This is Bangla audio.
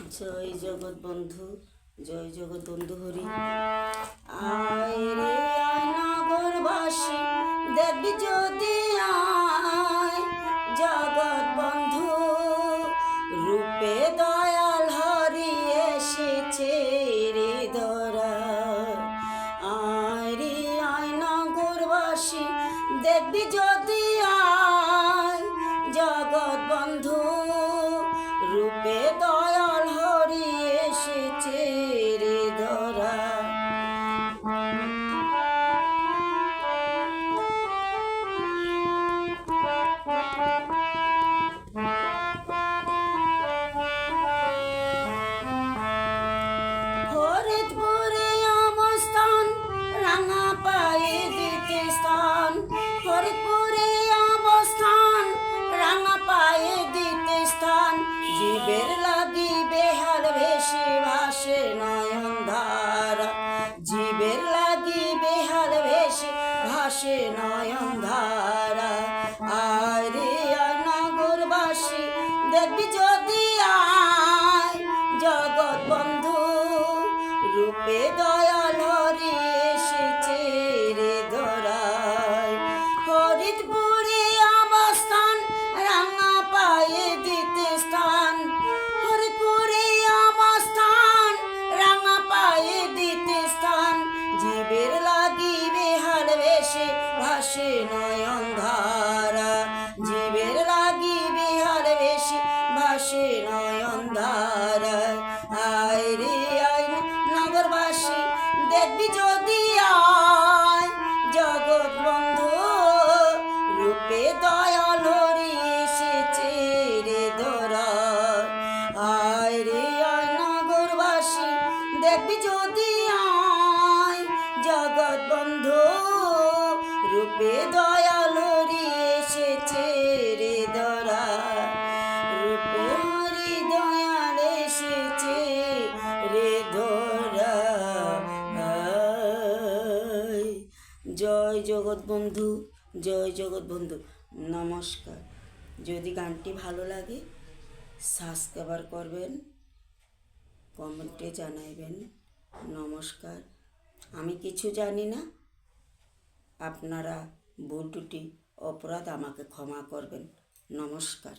জয় জগৎ বন্ধু, জয় জগৎ বন্ধু হরি। আয় রে আয় নগরবাসী, দেখবি যদি আয় জগৎ বন্ধু রূপে দয়াল হরি এসেছে রে ধরা। আয় রে আয় নগরবাসী, দেখবি যদি আয় জগৎ বন্ধু রূপে দয়াল হরি এসেছে রে ধরা। ফরিদপুরে অবস্থান, রাঙা পায়ে দিতে স্থান। ফরিদপুরে অবস্থান, রাঙা পায়ে দিতে স্থান। জীবের লাগি বেহাল ভেসে ভাসে নয়ন ধারা। জীবের লাগি বেহাল ভেসে ভাসে নয়ন ধারা। আয় রে আয় নগরবাসী, দেখবি যদি আয় জগৎ বন্ধু রূপে দয়াল হরি এসেছে রে ধরায়। ফরিদপুরে অবস্থান, রাঙা পায়ে দিতে স্থান। ফরিদপুরে অবস্থান, রাঙা পায়ে দিতে স্থান। জীবের লাগি বেহাল ভেসে ভাসে নয়ন ধারা। জীবের লাগি বেহাল ভেসে ভাসে নয়ন ধারা। আয় রে আয় নগরবাসী, দেখবি যদি আয় জগৎ বন্ধু রূপে দয়াল হরি এসেছে রে ধরা। আয় রে আয় নগরবাসী, দেখবি যদি আয় জগৎ বন্ধু রূপে দয়াল হরি এসেছে রে ধরা। রূপে হরি দয়াল এসেছে রে ধরা। জয় জগৎ বন্ধু, জয় জগৎ বন্ধু, নমস্কার। যদি গানটি ভালো লাগে সাবস্ক্রাইব করবেন, কমেন্টে জানাইবেন। নমস্কার। আমি কিছু জানি না, আপনারা ভুল ত্রুটি অপরাধ আমাকে ক্ষমা করবেন। নমস্কার।